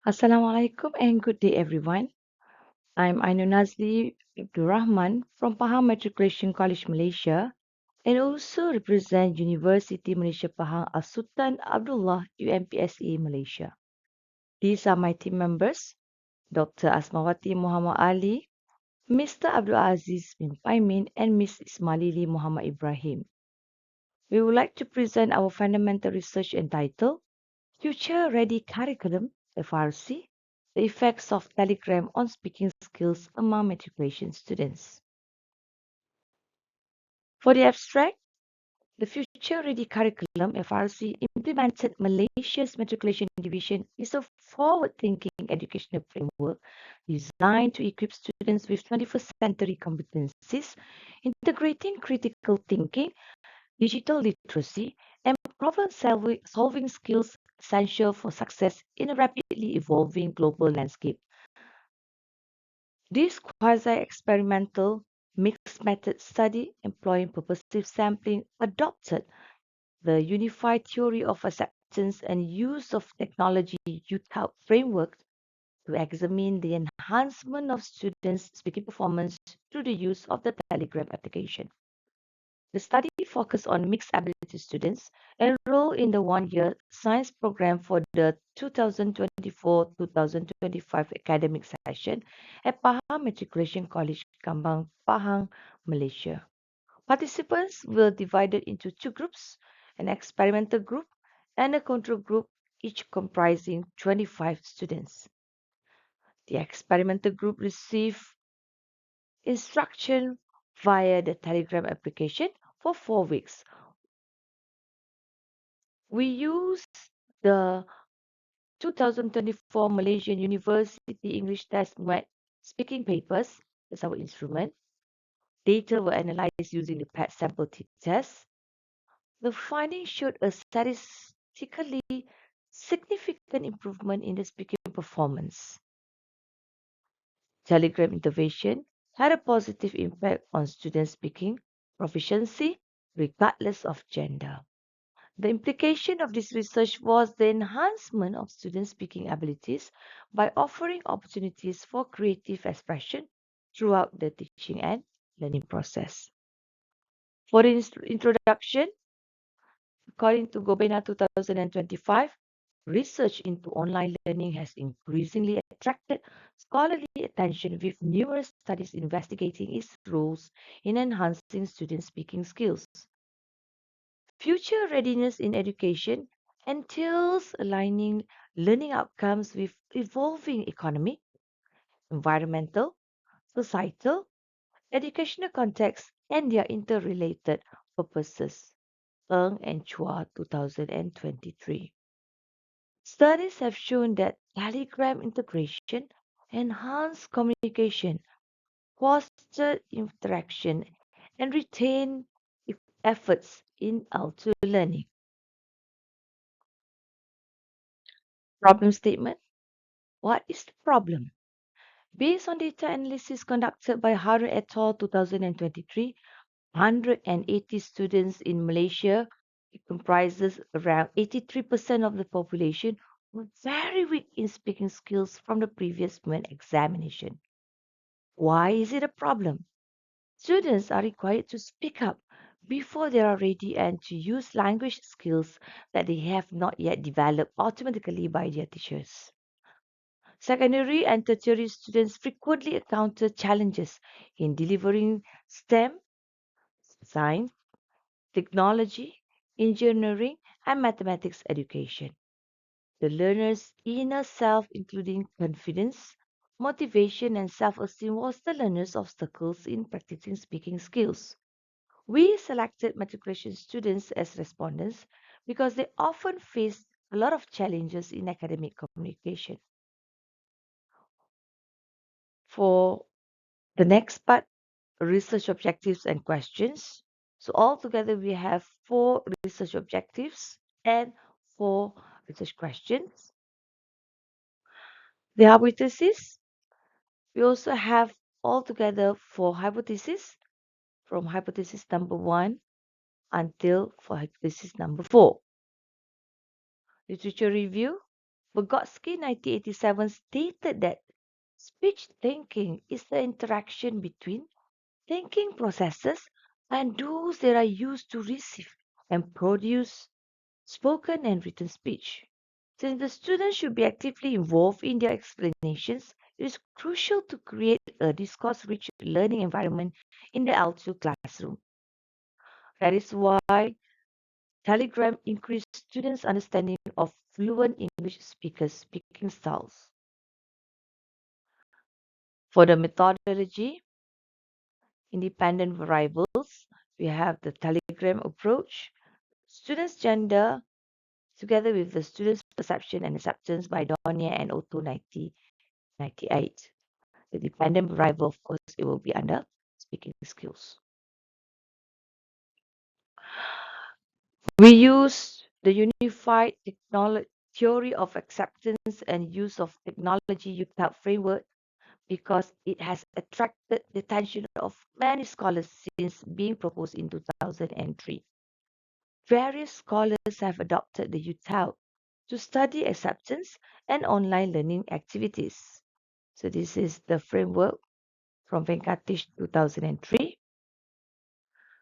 Assalamualaikum and good day everyone. I'm Ainunazli Abdul Rahman from Pahang Matriculation College Malaysia and also represent Universiti Malaysia Pahang Al-Sultan Abdullah UMPSA Malaysia. These are my team members, Dr. Asmawati Muhammad Ali, Mr. Abdul Aziz bin Paimin and Ms. Ismalili Muhammad Ibrahim. We would like to present our fundamental research entitled Future Ready Curriculum, FRC, the effects of Telegram on speaking skills among matriculation students. For the abstract, the Future Ready Curriculum, FRC, implemented Malaysia's Matriculation Division is a forward-thinking educational framework designed to equip students with 21st century competencies, integrating critical thinking, digital literacy, and problem-solving skills essential for success in a rapidly evolving global landscape. This quasi-experimental mixed-method study employing purposive sampling adopted the unified theory of acceptance and use of technology UTAP framework to examine the enhancement of students' speaking performance through the use of the Telegram application. The study focused on mixed ability students enrolled in the one-year science program for the 2024-2025 academic session at Pahang Matriculation College, Kambang, Pahang, Malaysia. Participants were divided into two groups, an experimental group and a control group, each comprising 25 students. The experimental group received instruction via the Telegram application for 4 weeks. We used the 2024 Malaysian University English Test Wet speaking papers as our instrument. Data were analyzed using the PET sample test. The findings showed a statistically significant improvement in the speaking performance. Telegram intervention had a positive impact on student speaking proficiency regardless of gender. The implication of this research was the enhancement of student speaking abilities by offering opportunities for creative expression throughout the teaching and learning process. For the introduction, according to Gobena 2025, research into online learning has increasingly attracted scholarly attention with numerous studies investigating its roles in enhancing student speaking skills. Future readiness in education entails aligning learning outcomes with evolving economic, environmental, societal, educational contexts, and their interrelated purposes. Ng and Chua 2023. Studies have shown that Telegram integration enhanced communication, fostered interaction, and retained efforts in auto learning. Problem statement. What is the problem? Based on data analysis conducted by Harun et al. 2023, 180 students in Malaysia, it comprises around 83% of the population, were very weak in speaking skills from the previous UN examination. Why is it a problem? Students are required to speak up before they are ready and to use language skills that they have not yet developed automatically by their teachers. Secondary and tertiary students frequently encounter challenges in delivering STEM, science, technology, engineering, and mathematics education. The learner's inner self, including confidence, motivation, and self esteem, was the learner's obstacles in practicing speaking skills. We selected matriculation students as respondents because they often face a lot of challenges in academic communication. For the next part, research objectives and questions. So altogether we have 4 research objectives and 4 research questions. The hypothesis, we also have altogether 4 hypotheses from hypothesis number 1 until for hypothesis number 4. Literature review, Vygotsky 1987 stated that speech thinking is the interaction between thinking processes and those that are used to receive and produce spoken and written speech. Since the students should be actively involved in their explanations, it is crucial to create a discourse-rich learning environment in the L2 classroom. That is why Telegram increased students' understanding of fluent English speakers' speaking styles. For the methodology, independent variables, we have the Telegram approach, students' gender, together with the students' perception and acceptance by Donia and Otto 1998. The dependent variable, of course, it will be under speaking skills. We use the unified theory of acceptance and use of technology UTAP framework because it has attracted the attention of many scholars since being proposed in 2003. Various scholars have adopted the UTAP to study acceptance and online learning activities. So this is the framework from Venkatesh 2003.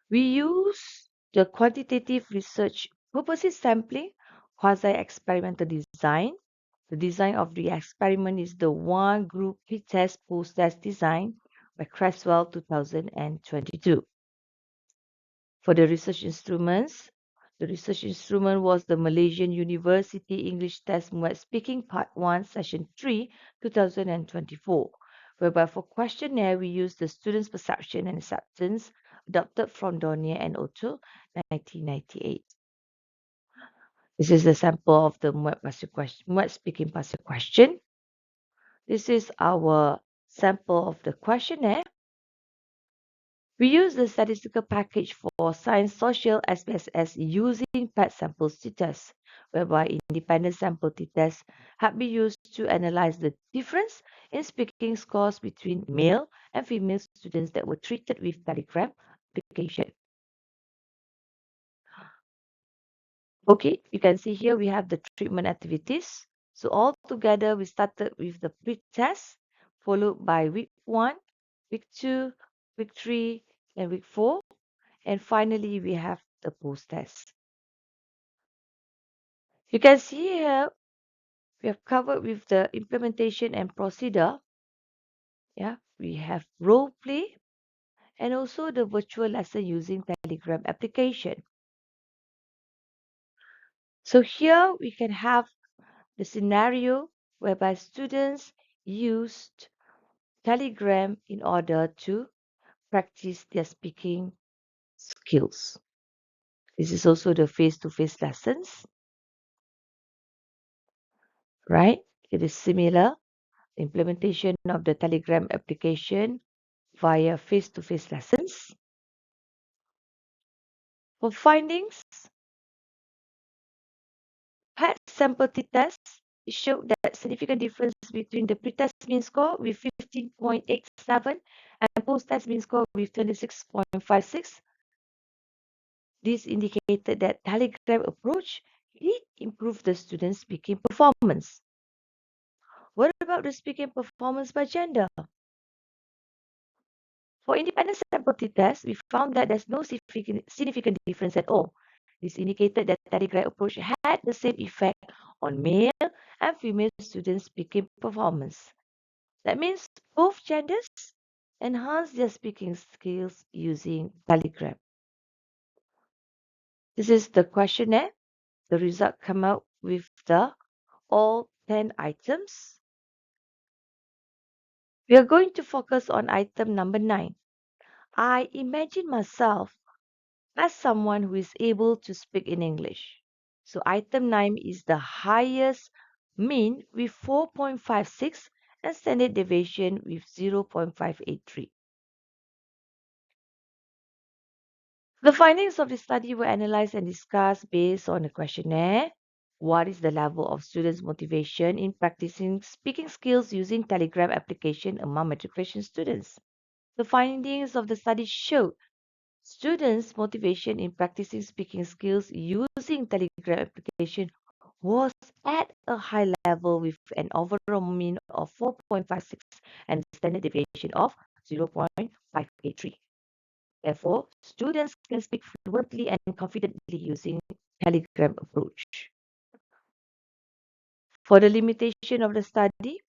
We use the quantitative research purposes sampling, quasi-experimental design. The design of the experiment is the one group pretest post-test design by Creswell 2022. For the research instruments, the research instrument was the Malaysian University English Test Muat Speaking Part 1, Session 3, 2024, whereby for questionnaire we used the students' perception and acceptance adopted from Dornier and Otto, 1998. This is the sample of the Muat Speaking Passage question. This is our sample of the questionnaire. We use the statistical package for science social SPSS using PET samples t-test, whereby independent sample t-test have been used to analyze the difference in speaking scores between male and female students that were treated with Telegram application. Okay, you can see here we have the treatment activities. So all together we started with the pre-test, followed by week 1, week 2, week 3, and week 4. And finally, we have the post-test. You can see here, we have covered with the implementation and procedure. Yeah, we have role play and also the virtual lesson using Telegram application. So here we can have the scenario whereby students used Telegram in order to practice their speaking skills. This is also the face-to-face lessons, right? It is similar. Implementation of the Telegram application via face-to-face lessons. For findings, PET sample t-test showed that significant difference between the pre-test mean score with 15.87 and post-test mean score with 26.56. This indicated that Telegram approach did improve the students' speaking performance. What about the speaking performance by gender? For independent sample t-test, we found that there's no significant difference at all. This indicated that Telegram approach had the same effect on male and female students' speaking performance. That means both genders enhance their speaking skills using Telegram. This is the questionnaire. The result come out with the all 10 items. We are going to focus on item number 9. I imagine myself as someone who is able to speak in English. So item 9 is the highest mean with 4.56 and standard deviation with 0.583. The findings of the study were analyzed and discussed based on a questionnaire. What is the level of students' motivation in practicing speaking skills using Telegram application among matriculation students? The findings of the study showed students' motivation in practicing speaking skills using Telegram application was at a high level with an overall mean of 4.56 and standard deviation of 0.583. Therefore, students can speak fluently and confidently using telegram approach. For the limitation of the study,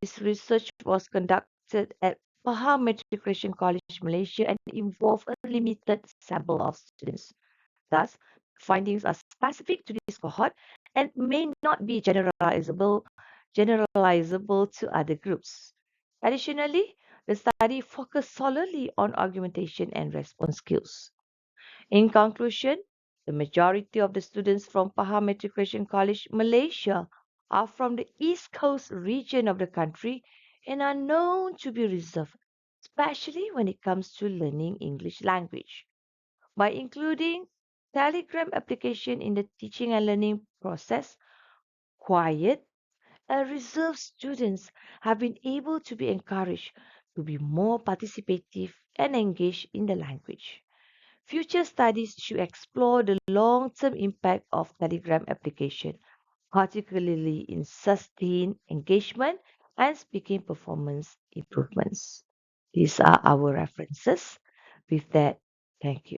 this research was conducted at Pahang Matriculation College, Malaysia, and involved a limited sample of students. Thus, findings are specific to this cohort and may not be generalizable to other groups. Additionally, the study focused solely on argumentation and response skills. In conclusion, the majority of the students from Pahang Matriculation College, Malaysia, are from the East Coast region of the country and are known to be reserved, especially when it comes to learning English language. By including Telegram application in the teaching and learning process, quiet and reserved students have been able to be encouraged to be more participative and engaged in the language. Future studies should explore the long-term impact of Telegram application, particularly in sustained engagement and speaking performance improvements. These are our references. With that, thank you.